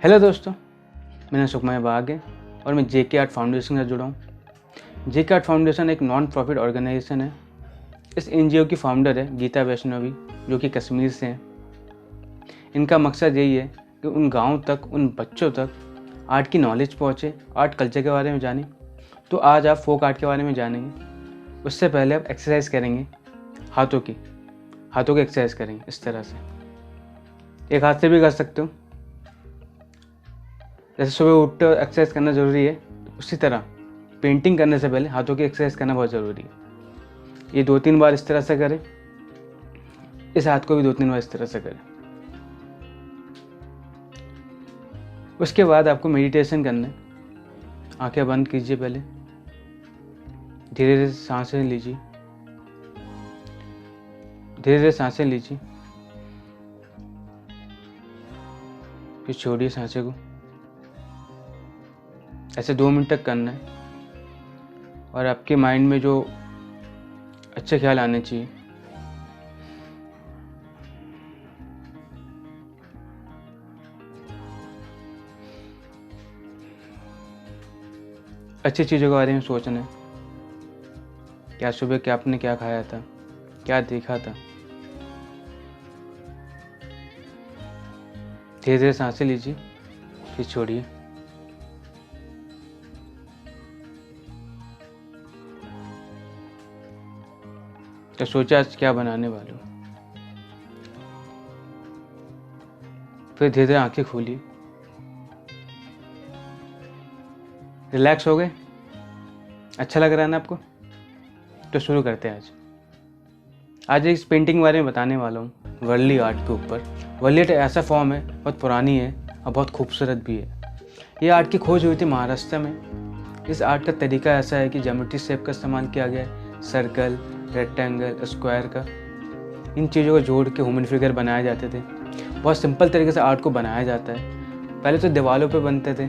Hello दोस्तों, मेरा नाम सुखमय बाग है और मैं जेके आर्ट फाउंडेशन से जुड़ा हूँ। जेके आर्ट फाउंडेशन एक नॉन प्रॉफिट ऑर्गेनाइजेशन है। इस एनजीओ की फाउंडर है गीता वैष्णवी, जो कि कश्मीर से हैं। इनका मकसद यही है कि उन गाँव तक, उन बच्चों तक आर्ट की नॉलेज पहुँचे, आर्ट कल्चर के बारे में जाने। तो आज आप फोक आर्ट के बारे में जानेंगे। उससे पहले आप एक्सरसाइज करेंगे, हाथों की एक्सरसाइज करेंगे। इस तरह से एक हाथ से भी कर सकते हो। जैसे सुबह उठते हो एक्सरसाइज करना ज़रूरी है, उसी तरह पेंटिंग करने से पहले हाथों की एक्सरसाइज करना बहुत ज़रूरी है। ये 2-3 बार इस तरह से करें, इस हाथ को भी 2-3 बार इस तरह से करें। उसके बाद आपको मेडिटेशन करना है। आंखें बंद कीजिए, पहले धीरे धीरे सांसें लीजिए, फिर छोड़िए सांसें को। ऐसे 2 मिनट तक करना है और आपके माइंड में जो अच्छे ख्याल आने चाहिए, अच्छी चीज़ों के बारे में सोचना है। क्या सुबह क्या आपने क्या खाया था, क्या देखा था। धीरे धीरे सांसें लीजिए, फिर छोड़िए। तो सोचा आज क्या बनाने वाले हो। फिर धीरे धीरे आंखें खोलिए। रिलैक्स हो गए? अच्छा लग रहा है ना आपको? तो शुरू करते हैं आज इस पेंटिंग के बारे में बताने वाला हूँ, वर्ली आर्ट के ऊपर। वर्ली आर्ट ऐसा फॉर्म है, बहुत पुरानी है और बहुत खूबसूरत भी है। ये आर्ट की खोज हुई थी महाराष्ट्र में। इस आर्ट का तरीका ऐसा है कि ज्योमेट्री शेप का इस्तेमाल किया गया है, सर्कल, रेक्टेंगल, स्क्वायर का। इन चीज़ों को जोड़ के ह्यूमन फिगर बनाए जाते थे। बहुत सिंपल तरीके से आर्ट को बनाया जाता है। पहले तो दीवारों पे बनते थे,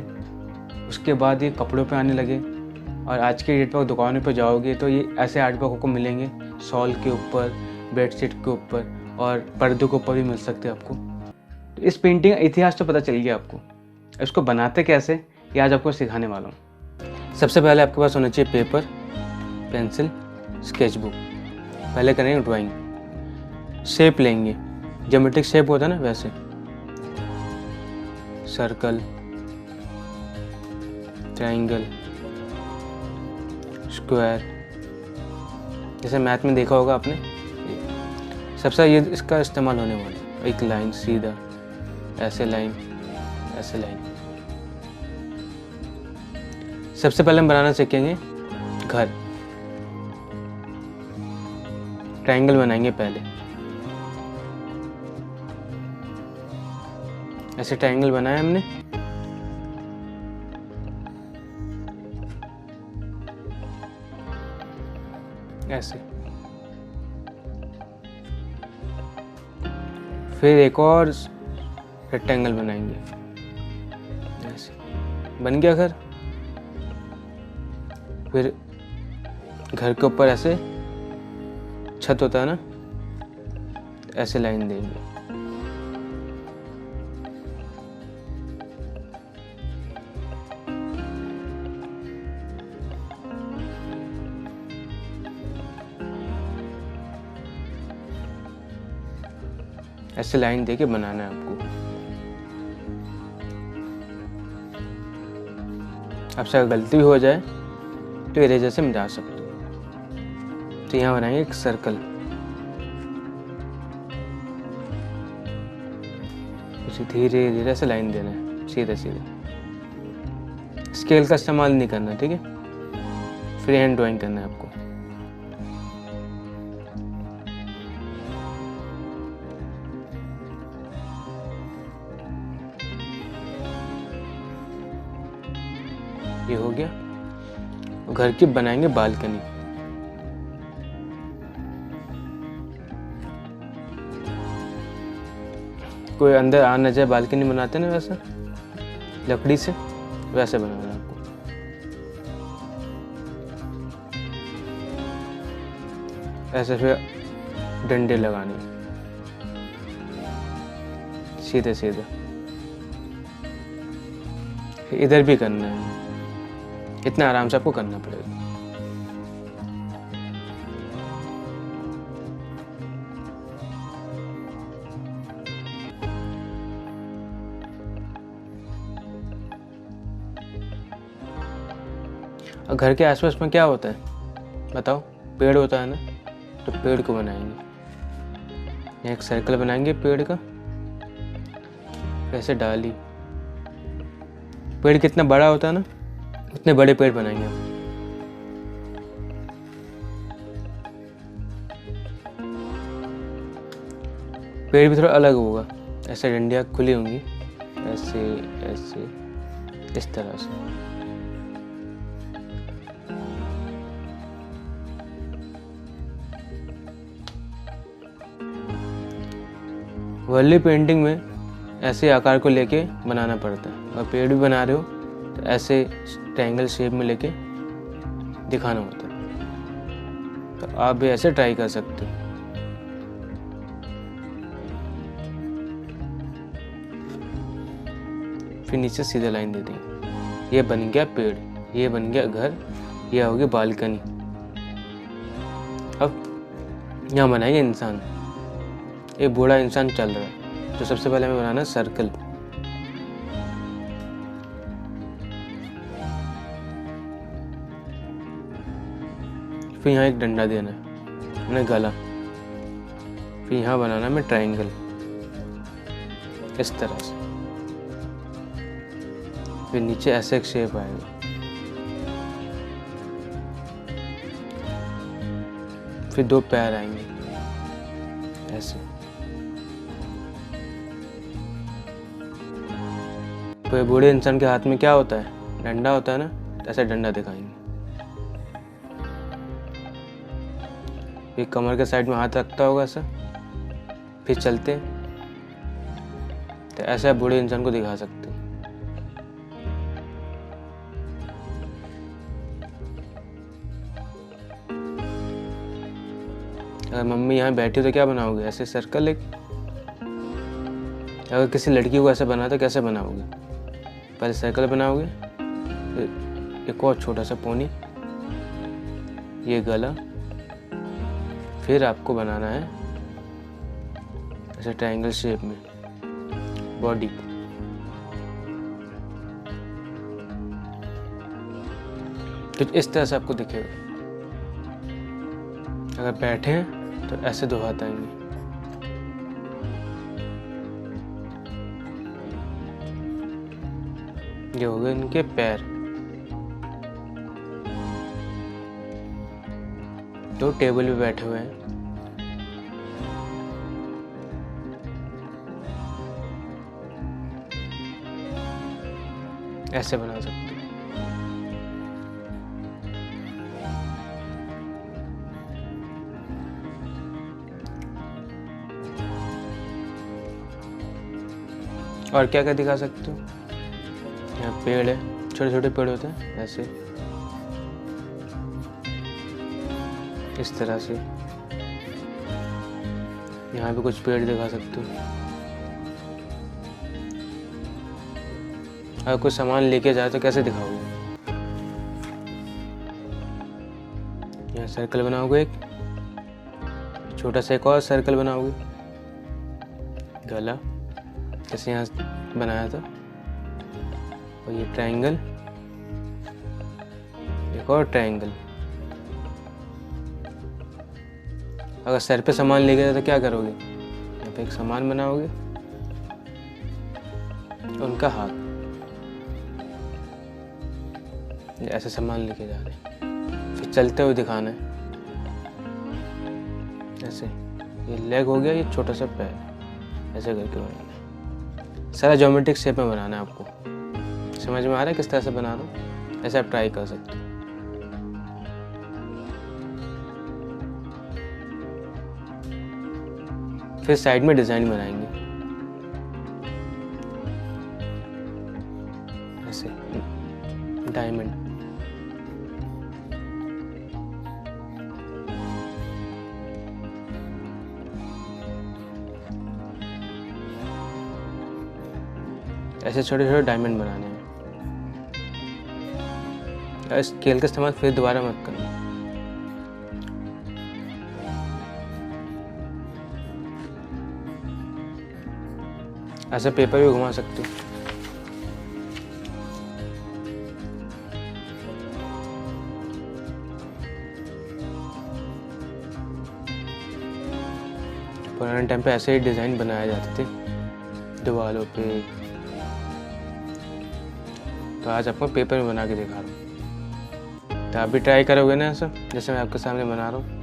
उसके बाद ये कपड़ों पे आने लगे और आज के डेट पर दुकानों पे जाओगे तो ये ऐसे आर्ट वर्क आपको मिलेंगे। शॉल के ऊपर, बेडशीट के ऊपर और पर्दों के ऊपर भी मिल सकते हैं आपको। तो इस पेंटिंग का इतिहास तो पता चल गया आपको। इसको बनाते कैसे, ये आज आपको सिखाने वाला हूँ। सबसे पहले आपके पास होना चाहिए पेपर, पेंसिल, स्केच बुक। पहले करेंगे ड्राइंग। शेप लेंगे, ज्योमेट्रिक शेप होता है ना, वैसे सर्कल, ट्रायंगल, स्क्वायर, जैसे मैथ में देखा होगा आपने। सबसे ये इसका इस्तेमाल होने वाला है। एक लाइन सीधा, ऐसे लाइन, ऐसे लाइन। सबसे पहले हम बनाना सीखेंगे घर। ट्रायंगल बनाएंगे पहले। ऐसे ट्रायंगल बनाया हमने। ऐसे। फिर एक और रेक्टेंगल बनाएंगे। ऐसे बन गया घर। फिर घर के ऊपर ऐसे छत होता है ना, ऐसे लाइन देंगे। ऐसे लाइन देके बनाना है आपको। आपसे अगर गलती भी हो जाए तो इरेजर से मिटा सकते हो। तो यहाँ बनाएंगे एक सर्कल। उसे धीरे धीरे से लाइन देना है, सीधे सीधे। स्केल का इस्तेमाल नहीं करना, ठीक है। फ्री हैंड ड्राइंग करना है आपको। ये हो गया। घर की बनाएंगे बालकनी। कोई अंदर आ न जाए, बालकनी बनाते ना वैसा, लकड़ी से, वैसे बनाना है आपको। ऐसे फिर डंडे लगाने सीधे सीधे। इधर भी करना है, इतना आराम से आपको करना पड़ेगा। और घर के आसपास में क्या होता है बताओ? पेड़ होता है ना, तो पेड़ को बनाएंगे, एक सर्कल बनाएंगे पेड़ का, ऐसे डाली। पेड़ कितना बड़ा होता है ना, उतने बड़े पेड़ बनाएंगे हम। पेड़ भी थोड़ा अलग होगा, ऐसे डंडियाँ खुली होंगी, ऐसे ऐसे इस तरह से। वर्ली पेंटिंग में ऐसे आकार को लेके बनाना पड़ता है, और पेड़ भी बना रहे हो तो ऐसे ट्रायंगल शेप में लेके दिखाना होता है। तो आप भी ऐसे ट्राई कर सकते हो। फिर नीचे सीधा लाइन दे देंगे। ये बन गया पेड़, ये बन गया घर, ये हो गई बालकनी। अब यहाँ बनाएंगे इंसान, एक बूढ़ा इंसान चल रहा है, तो सबसे पहले हमें बनाना है सर्कल। फिर यहाँ एक डंडा देना है, मैंने गला। फिर यहाँ बनाना है मैं ट्रायंगल, इस तरह से। फिर नीचे ऐसे एक शेप आएगा, फिर दो पैर आएंगे ऐसे। तो बूढ़े इंसान के हाथ में क्या होता है? डंडा होता है ना, तो ऐसा डंडा दिखाएंगे। फिर कमर के साइड में हाथ रखता होगा ऐसा, फिर चलते, तो ऐसा बूढ़े इंसान को दिखा सकते हैं। अगर मम्मी यहाँ बैठी तो क्या बनाओगे? ऐसे सर्कल एक। अगर किसी लड़की को ऐसा बना तो कैसे बनाओगे? पहले सर्कल बनाओगे, फिर एक और छोटा सा पोनी, ये गला, फिर आपको बनाना है ऐसे ट्रायंगल शेप में बॉडी। तो इस तरह से आपको दिखेगा। अगर बैठे हैं तो ऐसे दो हाथ आएंगे, ये हो गए इनके पैर। तो टेबल पे बैठे हुए हैं, ऐसे बना सकते हैं। और क्या क्या दिखा सकते हो? यहाँ पेड़ है, छोटे छोटे पेड़ होते हैं ऐसे, इस तरह से। यहाँ पे कुछ पेड़ दिखा सकते हो। अगर कुछ सामान लेके जाए तो कैसे दिखाओगे? यहाँ सर्कल बनाओगे, एक छोटा सा एक और सर्कल बनाओगे, गला जैसे यहाँ बनाया था, और ये ट्रायंगल, एक और ट्रायंगल। अगर सर पे सामान लेके जाए तो क्या करोगे? यहाँ पे एक सामान बनाओगे, उनका हाथ ऐसे सामान लेके जा रहे हैं, फिर चलते हुए दिखाना है ऐसे। ये लेग हो गया, ये छोटा सा पैर, ऐसे करके बनाना है। सारा ज्योमेट्रिक शेप में बनाना है आपको। समझ में आ रहा है किस तरह से बना रहा हूँ? ऐसे आप ट्राई कर सकते हो। फिर साइड में डिजाइन बनाएंगे ऐसे, डायमंड। ऐसे छोटे छोटे डायमंड बनाने हैं। स्केल का इस्तेमाल फिर दोबारा मत करना। ऐसे पेपर भी घुमा सकते हो। पुराने टाइम पे ऐसे ही डिज़ाइन बनाए जाते थे दीवारों पे, तो आज आपको पेपर में बना के दिखा रहा हूँ। तो आप भी ट्राई करोगे ना ऐसा, जैसे मैं आपके सामने बना रहा हूँ।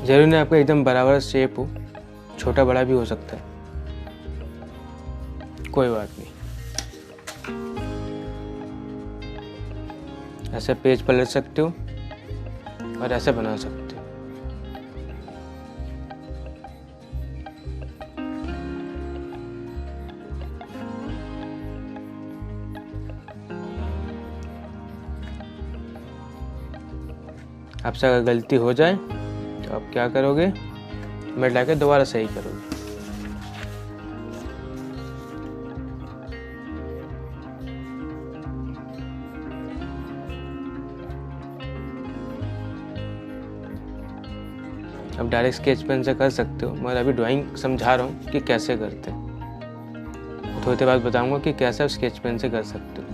जरूरी नहीं आपका एकदम बराबर शेप हो, छोटा बड़ा भी हो सकता है, कोई बात नहीं। ऐसे पेज पलट सकते हो और ऐसे बना सकते हो। आपसे अगर गलती हो जाए तो आप क्या करोगे, मिटा के दोबारा सही करोगे। अब डायरेक्ट स्केच पेन से कर सकते हो, मगर अभी ड्राइंग समझा रहा हूँ कि कैसे करते हैं। थोड़ी देर बाद बताऊँगा कि कैसे आप स्केच पेन से कर सकते हो।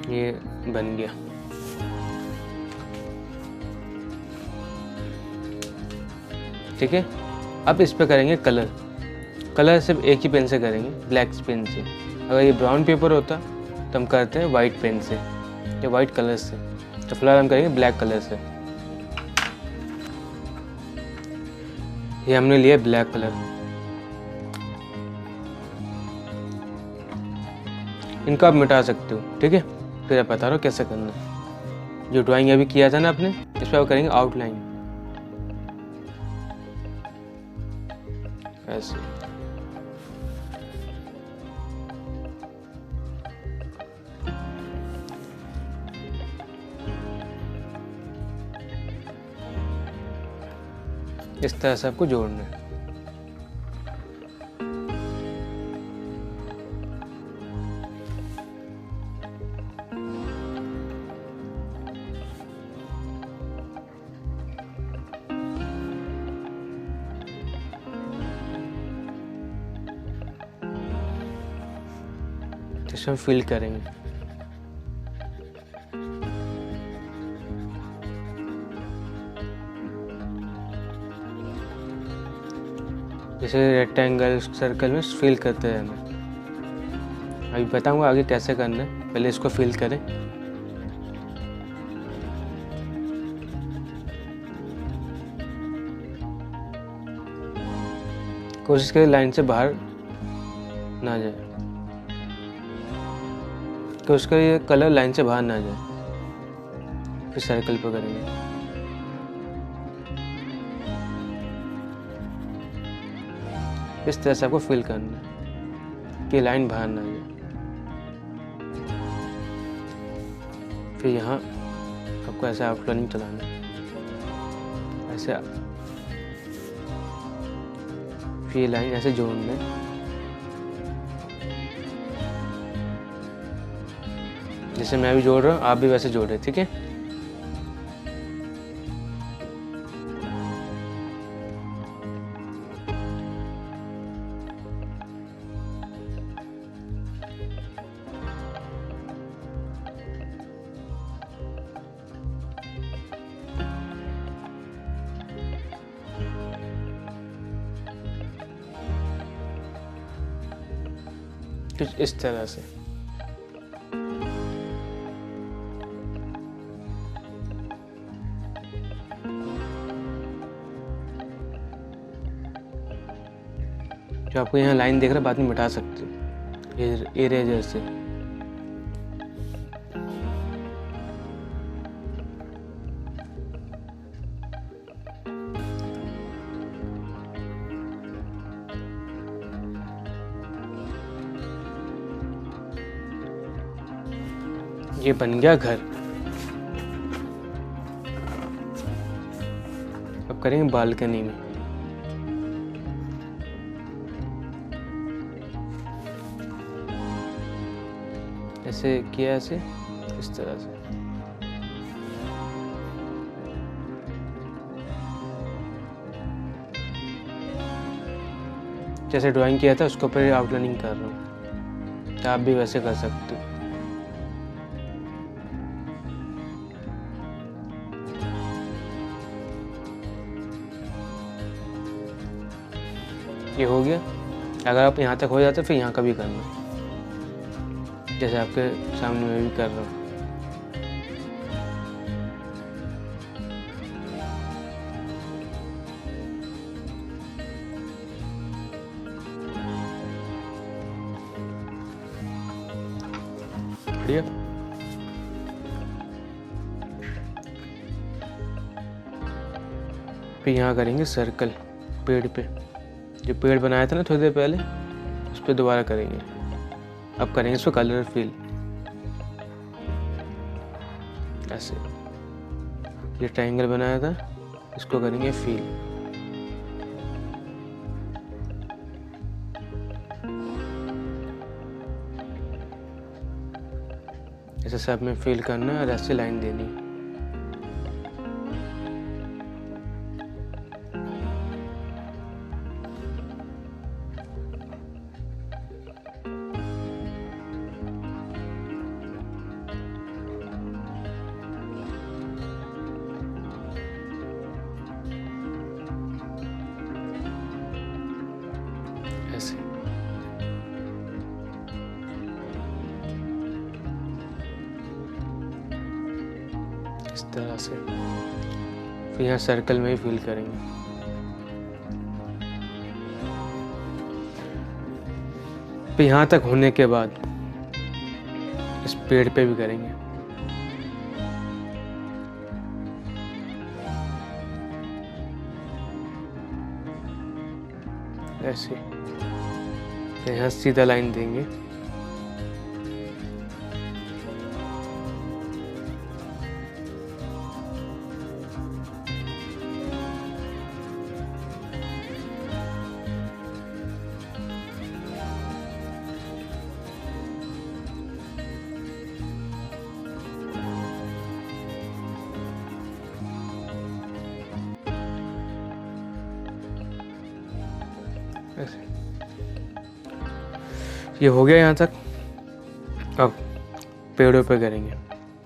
ये बन गया। ठीक है, अब इस पे करेंगे कलर। कलर सिर्फ एक ही पेन से करेंगे, ब्लैक पेन से। अगर ये ब्राउन पेपर होता तो हम करते हैं वाइट पेन से या वाइट कलर से, तो फिलहाल हम करेंगे ब्लैक कलर से। ये हमने लिया ब्लैक कलर। इनको आप मिटा सकते हो, ठीक है। फिर आप बता रहा हूँ कैसे करना है। जो ड्राइंग अभी किया था ना आपने, इस पर आप करेंगे आउटलाइन ऐसे। इस तरह से आपको जोड़ना है। इसमें फिल करेंगे। जैसे रेक्टेंगल सर्कल में फिल करते रहना। अभी बताऊंगा आगे कैसे करना है, पहले इसको फिल करें। कोशिश करें लाइन से बाहर ना जाए, तो उसका ये कलर लाइन से बाहर ना जाए। फिर सर्कल पर करेंगे। इस तरह से आपको फिल करना है कि लाइन बाहर ना जाए। फिर यहाँ आपको ऐसे आउटलाइन चलाना है, ऐसे। फिर ये लाइन ऐसे जोड़ना है। जैसे मैं भी जोड़ रहा हूँ, आप भी वैसे जोड़ रहे, ठीक है। कुछ इस तरह से। जो आपको यहाँ लाइन देख रहा है, बाद में मिटा सकते हो इरेजर से। ये बन गया घर। अब करेंगे बालकनी में। ऐसे किया, ऐसे इस तरह से। जैसे ड्राइंग किया था उसके ऊपर आउटलाइनिंग कर रहा हूँ, तो आप भी वैसे कर सकते हो। ये हो गया। अगर आप यहाँ तक हो जाते फिर यहाँ का भी करना, जैसे आपके सामने मैं भी कर रहा हूँ। बढ़िया। फिर यहाँ करेंगे सर्कल पेड़ पे, जो पेड़ बनाया था ना थोड़ी देर पहले, उस पर दोबारा करेंगे। अब करेंगे इसको कलर फिल। ऐसे ये ट्रायंगल बनाया था, इसको करेंगे फिल। ऐसे सब में फिल करना है और ऐसे लाइन देनी है। ऐसे इस तरह से। फिर यहाँ सर्कल में ही फिल करेंगे। फिर यहाँ तक होने के बाद इस पेड़ पे भी करेंगे। ऐसे फिर यहाँ सीधा लाइन देंगे। ऐसे ये हो गया यहाँ तक। अब पेड़ों पे करेंगे,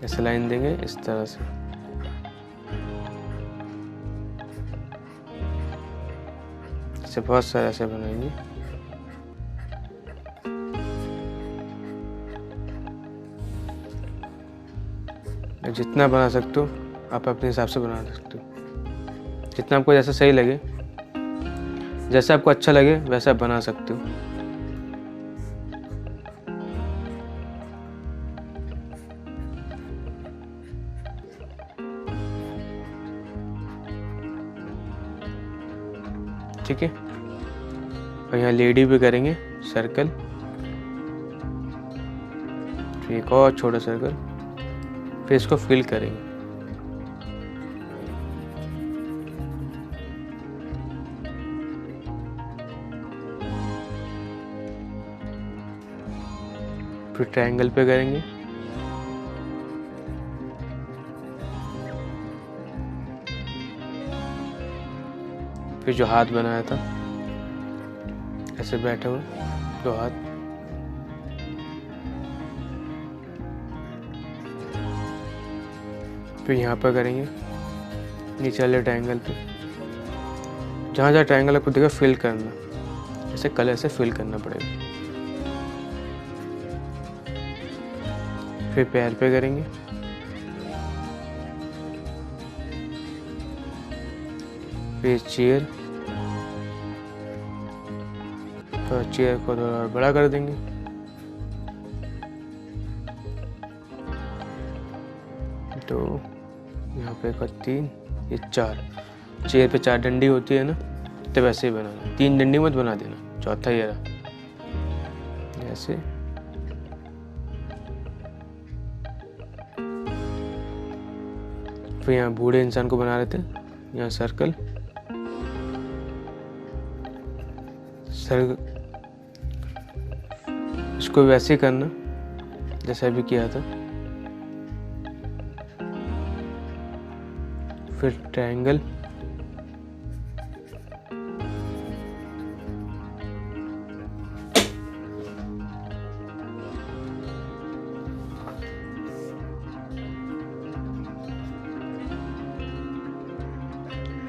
ऐसे लाइन देंगे इस तरह से। ऐसे बहुत सारे ऐसे बनाएंगे। जितना बना सकते हो आप अपने हिसाब से बना सकते हो, जितना आपको जैसा सही लगे, जैसा आपको अच्छा लगे वैसा आप बना सकते हो। ठीक है। और यहाँ लेडी भी करेंगे सर्कल, फिर एक और छोटा सर्कल, फिर इसको फिल करेंगे। फिर ट्रायंगल पे करेंगे। फिर जो हाथ बनाया था ऐसे बैठे हुए, दो हाथ। फिर यहाँ पर करेंगे नीचे वाले ट्रायंगल पे, जहाँ जहाँ ट्रायंगल आपको देखा फिल करना, ऐसे कलर से फिल करना पड़ेगा। फिर पैर पे करेंगे। फिर चेयर, तो चेयर को थोड़ा बड़ा कर देंगे। तो यहाँ पे का 3, ये 4। चेयर पे 4 डंडी होती है ना, तो वैसे ही बनाना। 3 डंडी मत बना देना, चौथा ये रहा। ऐसे फिर यहाँ बूढ़े इंसान को बना रहे थे, यहाँ सर्कल इसको वैसे ही करना जैसा अभी किया था। फिर ट्रायंगल,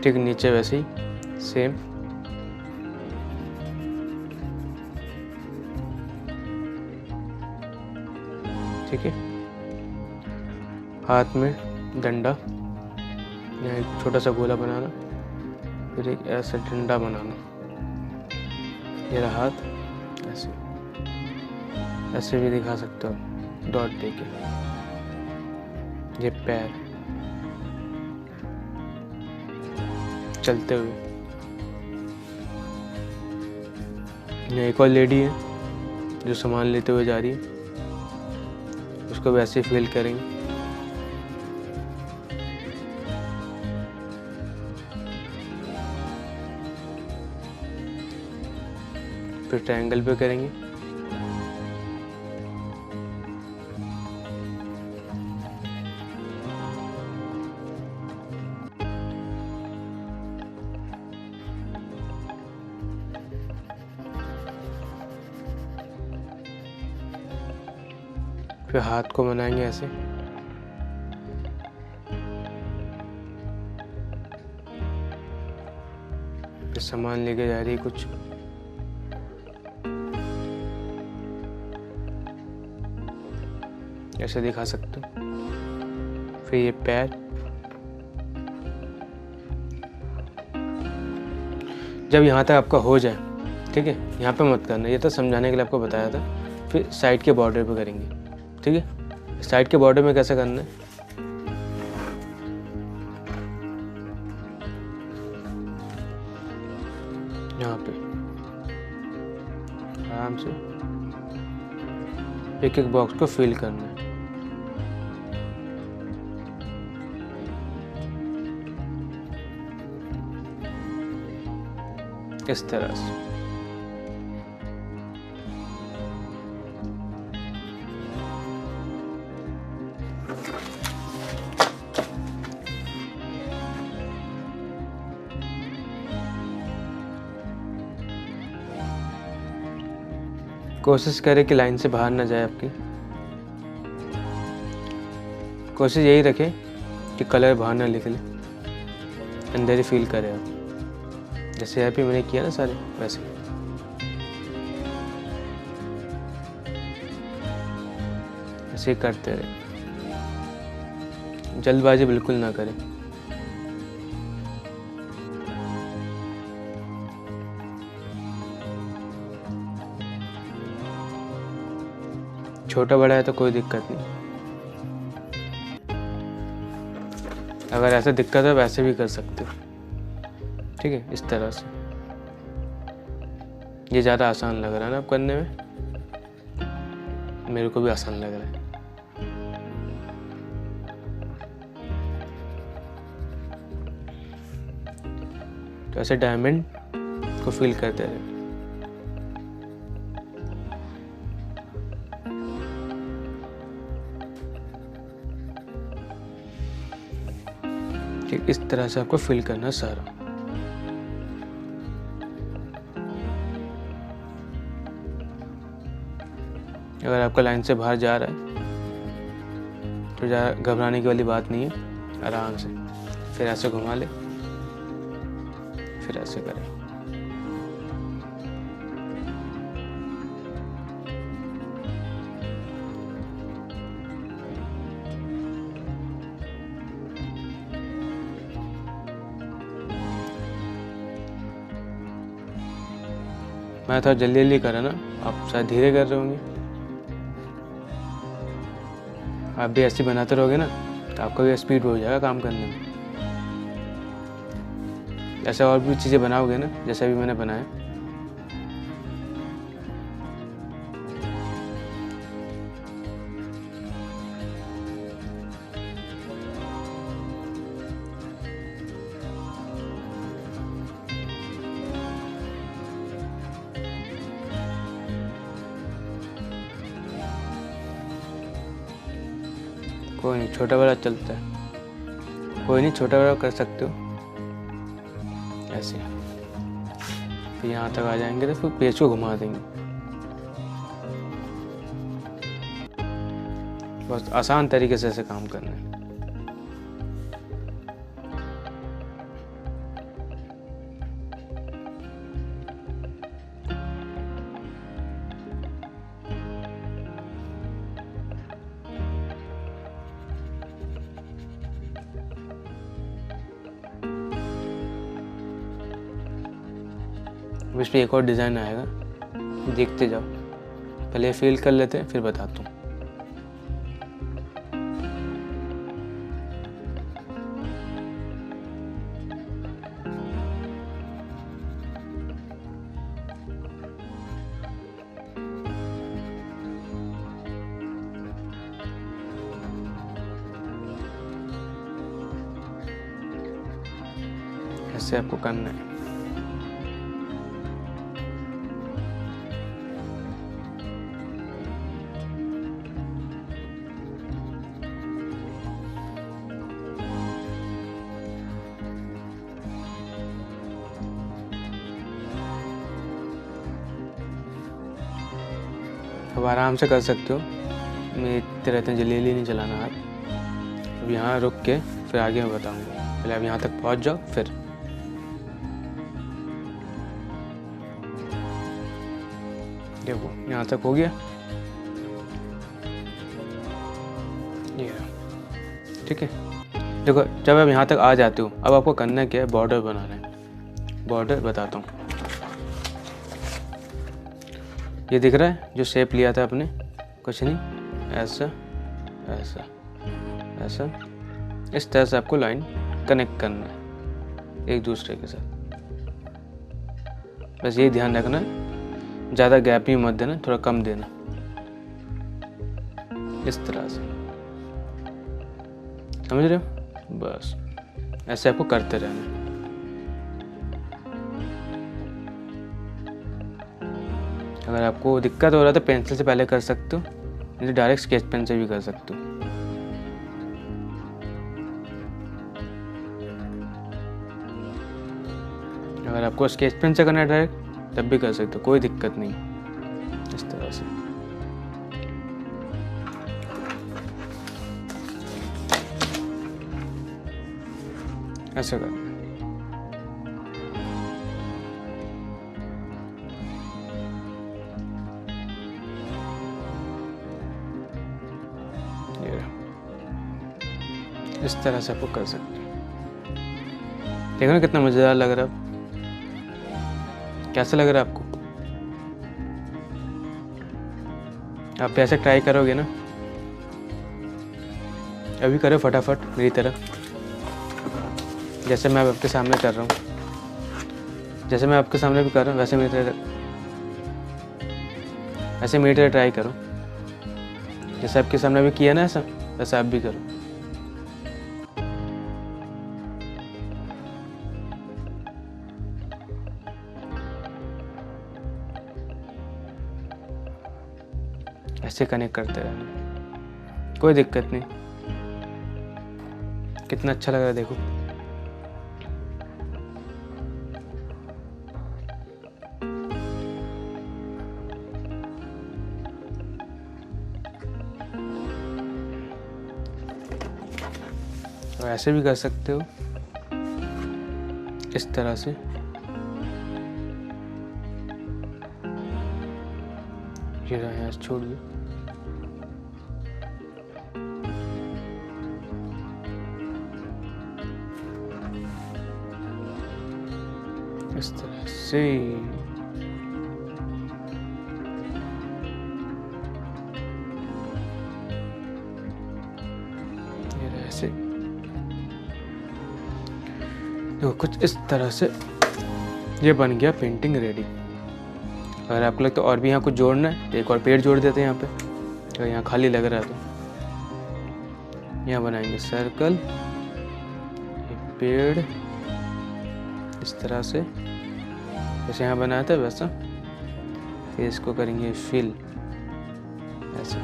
ठीक नीचे वैसे ही सेम। ठीक है, हाथ में डंडा, यहाँ एक छोटा सा गोला बनाना, फिर एक ऐसा डंडा बनाना, ये रहा हाथ, ऐसे ऐसे भी दिखा सकते हो डॉट देके। ये पैर चलते हुए। यहाँ एक और लेडी है जो सामान लेते हुए जा रही है, उसको वैसे ही फील करेंगे। फिर ट्रायंगल पे करेंगे। फिर हाथ को बनाएंगे ऐसे, फिर सामान लेके जा रही है कुछ, ऐसे दिखा सकते हो। फिर ये पैर, जब यहाँ तक आपका हो जाए, ठीक है, यहाँ पे मत करना, ये तो समझाने के लिए आपको बताया था। फिर साइड के बॉर्डर पे करेंगे। ठीक है, साइड के बॉर्डर में कैसे करना है, यहाँ पे आराम से एक एक बॉक्स को फिल करना है, इस तरह से। कोशिश करें कि लाइन से बाहर ना जाए आपकी। कोशिश यही रखें कि कलर बाहर ना निकले, अंदर ही फील करें आप, जैसे यहाँ पे मैंने किया ना सारे, वैसे ऐसे ही करते रहे। जल्दबाजी बिल्कुल ना करें। छोटा बड़ा है तो कोई दिक्कत नहीं, अगर ऐसे दिक्कत है वैसे भी कर सकते हो। ठीक है, इस तरह से। ये ज़्यादा आसान लग रहा है ना अब करने में, मेरे को भी आसान लग रहा है। तो ऐसे डायमंड को फिल करते रहे। ठीक इस तरह से आपको फिल करना सारा। अगर आपका लाइन से बाहर जा रहा है तो घबराने की वाली बात नहीं है, आराम से फिर ऐसे घुमा ले, फिर ऐसे करें। मैं थोड़ा जल्दी जल्दी कर रहा ना, आप शायद धीरे कर रहे होंगे। आप भी ऐसे बनाते रहोगे ना तो आपका भी स्पीड हो जाएगा काम करने में। ऐसे और भी चीज़ें बनाओगे ना जैसे अभी मैंने बनाया, कोई नहीं, छोटा बड़ा चलता है, कोई नहीं, छोटा बड़ा कर सकते हो ऐसे। फिर यहाँ तक आ जाएंगे तो फिर पेज को घुमा देंगे। बस आसान तरीके से ऐसे काम करना है। इस पर एक और डिज़ाइन आएगा, देखते जाओ। पहले फिल कर लेते हैं, फिर बताता हूँ। ऐसे आपको करना है। अब आराम से कर सकते हो, मैं इतने रहते हैं, जल्दी नहीं चलाना हाथ। अब यहाँ रुक के फिर आगे मैं बताऊँगा। पहले अब यहाँ तक पहुँच जाओ, फिर देखो यहाँ तक हो गया। ये ठीक है। देखो जब आप यहाँ तक आ जाते हो, अब आपको करना क्या है, बॉर्डर बनाना है। बॉर्डर बताता हूँ। ये दिख रहा है जो शेप लिया था आपने, कुछ नहीं, ऐसा ऐसा ऐसा, इस तरह से आपको लाइन कनेक्ट करना है एक दूसरे के साथ। बस ये ध्यान रखना, ज़्यादा गैप ही मत देना, थोड़ा कम देना, इस तरह से, समझ रहे हो। बस ऐसे आपको करते रहना। अगर आपको दिक्कत हो रहा है तो पेंसिल से पहले कर सकते हो, नहीं तो डायरेक्ट स्केच पेन से भी कर सकते हो। अगर आपको स्केच पेन से करना है डायरेक्ट, तब भी कर सकते हो, कोई दिक्कत नहीं। इस तरह से ऐसा करना। इस तरह से आपको कर सकते हो। देखो ना कितना मज़ेदार लग रहा है। कैसा लग रहा है आपको? आप ऐसे ट्राई करोगे ना, अभी करो फटाफट मेरी तरह, जैसे मैं आपके सामने कर रहा हूँ, जैसे मैं आपके सामने भी कर रहा हूँ, वैसे मेरी तरह, ऐसे मेरी तरह ट्राई करो। जैसे आपके सामने भी किया ना, ऐसा वैसे आप भी करो। ऐसे कनेक्ट करते रहना, कोई दिक्कत नहीं। कितना अच्छा लग रहा है देखो। और ऐसे भी कर सकते हो, इस तरह से। ये रहा, यहाँ छोड़ दो। इस तरह से ये ऐसे देखो, कुछ इस तरह से ये बन गया पेंटिंग रेडी। अगर आपको लगता है और भी यहाँ कुछ जोड़ना है तो एक और पेड़ जोड़ देते हैं यहाँ पे, अगर यहाँ खाली लग रहा है तो। यहाँ बनाएंगे सर्कल, पेड़ इस तरह से, जैसे यहाँ बनाया था वैसा। फिर इसको करेंगे फिल ऐसे,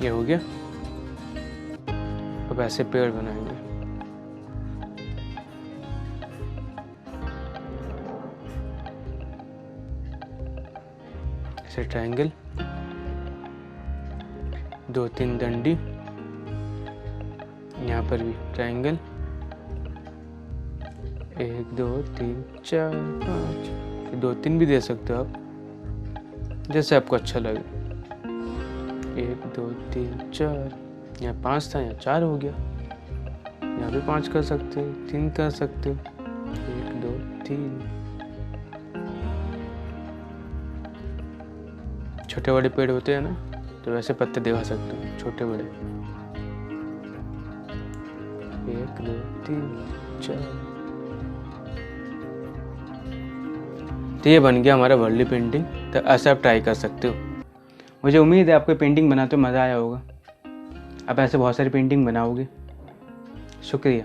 ये हो गया। अब ऐसे पेड़ बनाएंगे। ऐसे ट्रायंगल, 2-3 डंडी, यहाँ पर भी ट्रायंगल, 1 2 3 4 5, 2-3 भी दे सकते हो आप, जैसे आपको अच्छा लगे। 1 2 3 4, यहाँ 5 था, यहाँ 4 हो गया। यहाँ भी 5 कर सकते हो, 3 कर सकते हो, 1 2 3। छोटे बड़े पेड़ होते हैं ना, तो वैसे पत्ते दिखा सकते हो, छोटे बड़े। 1 2 3 4। तो ये बन गया हमारा वर्ली पेंटिंग। तो ऐसे आप ट्राई कर सकते हो। मुझे उम्मीद है आपको पेंटिंग बनाते हुए मज़ा आया होगा। आप ऐसे बहुत सारी पेंटिंग बनाओगे। शुक्रिया।